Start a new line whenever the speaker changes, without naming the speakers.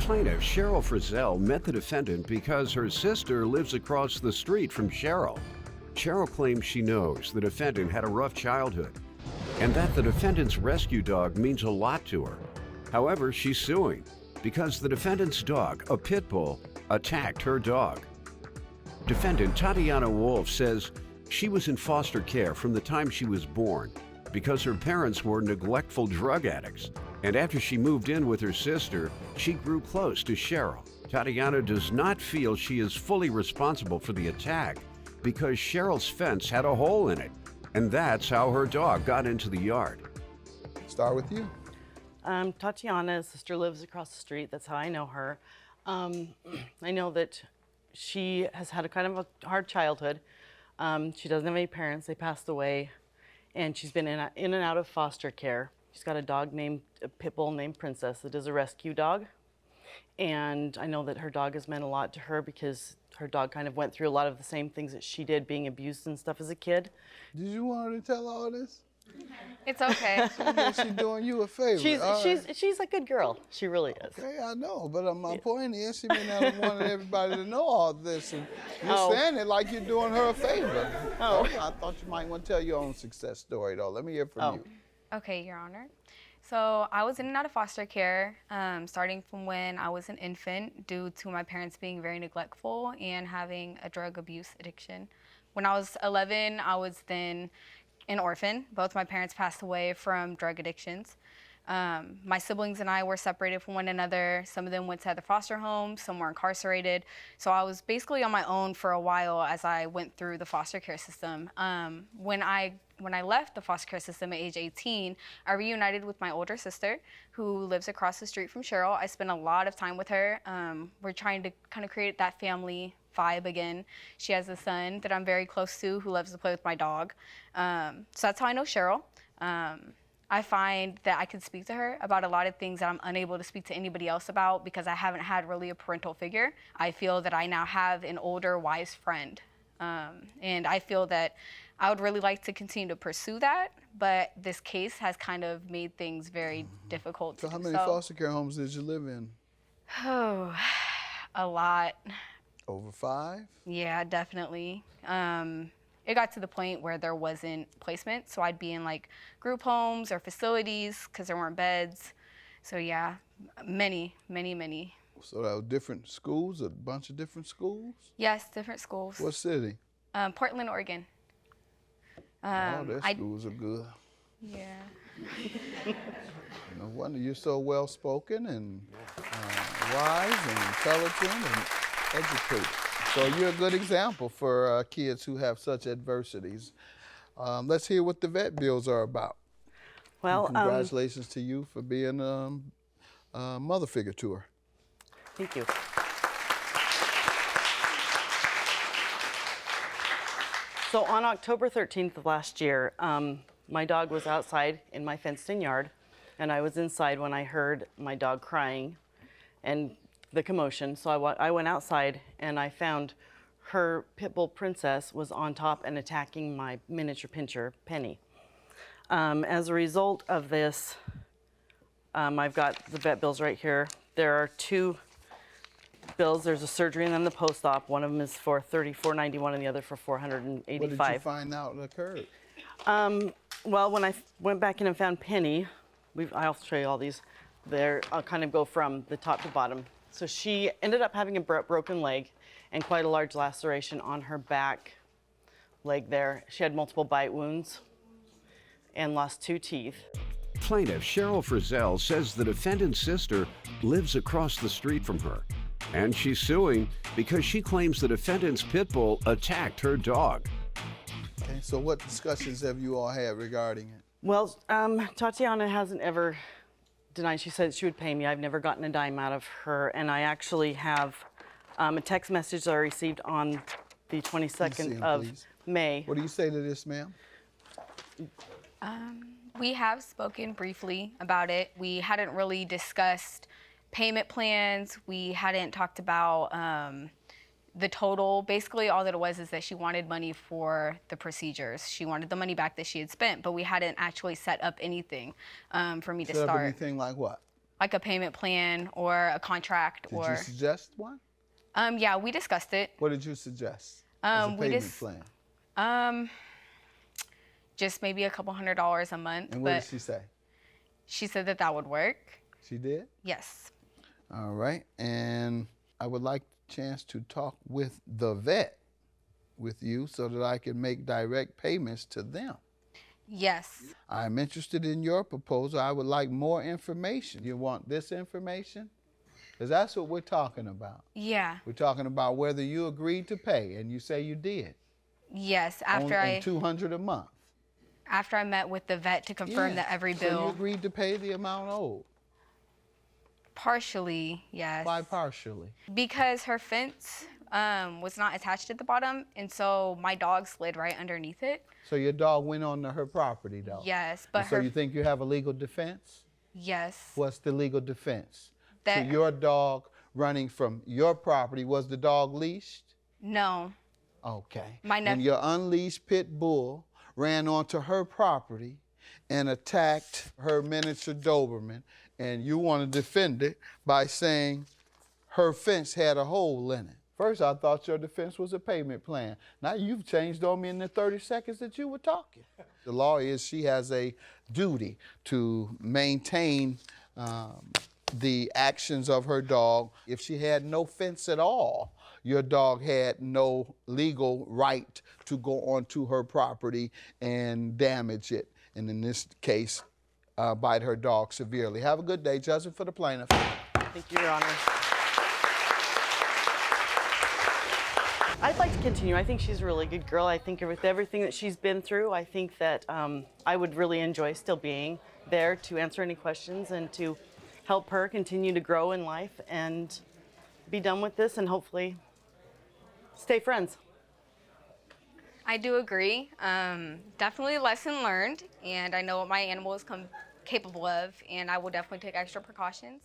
Plaintiff Cheryl Frizzell met the defendant because her sister lives across the street from Cheryl. Cheryl claims she knows the defendant had a rough childhood and that the defendant's rescue dog means a lot to her. However, she's suing because the defendant's dog, a pit bull, attacked her dog. Defendant Tatiana Wolf says she was in foster care from the time she was born because her parents were neglectful drug addicts. And after she moved in with her sister, she grew close to Cheryl. Tatiana does not feel she is fully responsible for the attack because Cheryl's fence had a hole in it. And that's how her dog got into the yard.
Start with you.
Tatiana's sister lives across the street. That's how I know her. I know that she has had a kind of a hard childhood. She doesn't have any parents. They passed away. And she's been in and out of foster care. She's got a pit bull named Princess that is a rescue dog. And I know that her dog has meant a lot to her because her dog kind of went through a lot of the same things that she did, being abused and stuff as a kid.
Did you want her to tell all this?
It's okay.
She's doing you a favor.
She's a good girl. She really is.
Okay, I know, but my point is she may not have wanted everybody to know all this, and you're saying it like you're doing her a favor.
Oh.
I thought you might want to tell your own success story, though. Let me hear from you.
Okay, Your Honor. So I was in and out of foster care, starting from when I was an infant due to my parents being very neglectful and having a drug abuse addiction. When I was 11, I was then an orphan. Both my parents passed away from drug addictions. My siblings and I were separated from one another. Some of them went to other foster homes, some were incarcerated. So I was basically on my own for a while as I went through the foster care system. When I left the foster care system at age 18, I reunited with my older sister who lives across the street from Cheryl. I spent a lot of time with her. We're trying to kind of create that family vibe again. She has a son that I'm very close to who loves to play with my dog. So that's how I know Cheryl. I find that I can speak to her about a lot of things that I'm unable to speak to anybody else about because I haven't had really a parental figure. I feel that I now have an older, wise friend. And I feel that I would really like to continue to pursue that, but this case has kind of made things very difficult.
So how many foster care homes did you live in?
Oh, a lot.
Over 5?
Yeah, definitely. It got to the point where there wasn't placement, so I'd be in like group homes or facilities because there weren't beds. So yeah, many.
So that was different schools, a bunch of different schools?
Yes, different schools.
What city?
Portland, Oregon.
Their schools are good.
Yeah.
No wonder you're so well-spoken and wise and intelligent and educated. So you're a good example for kids who have such adversities. Let's hear what the vet bills are about.
Well,
and congratulations to you for being a mother figure to her.
Thank you. So on October 13th of last year, my dog was outside in my fenced-in yard, and I was inside when I heard my dog crying and the commotion. So I went outside and I found her pit bull Princess was on top and attacking my miniature pinscher, Penny. As a result of this, I've got the vet bills right here. There are 2 bills. There's a surgery and then the post-op. One of them is for $34.91 and the other for $485.
What did you find out occurred?
Well, when I went back in and found Penny, I'll show you all these. I'll kind of go from the top to bottom. So she ended up having a broken leg and quite a large laceration on her back leg there. She had multiple bite wounds and lost 2 teeth.
Plaintiff Cheryl Frizzell says the defendant's sister lives across the street from her, and she's suing because she claims the defendant's pit bull attacked her dog.
Okay, so what discussions have you all had regarding it?
Well, Tatiana hasn't ever denied. She said she would pay me. I've never gotten a dime out of her, and I actually have a text message that I received on the 22nd of May.
What do you say to this, ma'am?
We have spoken briefly about it. We hadn't really discussed payment plans. We hadn't talked about the total. Basically, all that it was is that she wanted money for the procedures. She wanted the money back that she had spent, but we hadn't actually set up anything for me to
Set
start.
up anything like what?
like a payment plan or a contract.
Did you suggest one?
Yeah, we discussed it.
What did you suggest as a payment plan?
Just maybe a couple $100s a month.
And what did she say?
She said that would work.
She did?
Yes.
All right. And I would like the chance to talk with the vet with you so that I can make direct payments to them.
Yes.
I'm interested in your proposal. I would like more information. You want this information? Because that's what we're talking about.
Yeah.
We're talking about whether you agreed to pay, and you say you did.
Yes,
And $200 a month.
After I met with the vet to confirm that every bill.
So you agreed to pay the amount owed?
Partially, yes.
Why partially?
Because her fence was not attached at the bottom, and so my dog slid right underneath it.
So your dog went onto her property, though?
Yes, but
and so you think you have a legal defense?
Yes.
What's the legal defense?
That
to your dog running from your property, was the dog leashed?
No.
Okay.
My
and your unleashed pit bull ran onto her property and attacked her miniature Doberman, and you want to defend it by saying her fence had a hole in it. First, I thought your defense was a payment plan. Now you've changed on me in the 30 seconds that you were talking. The law is she has a duty to maintain the actions of her dog. If she had no fence at all, your dog had no legal right to go onto her property and damage it, and in this case, bite her dog severely. Have a good day. Judging for the plaintiff.
Thank you, Your Honor. I'd like to continue. I think she's a really good girl. I think with everything that she's been through, I think that I would really enjoy still being there to answer any questions and to help her continue to grow in life and be done with this and hopefully stay friends.
I do agree. Definitely a lesson learned, and I know what my animal is capable of, and I will definitely take extra precautions.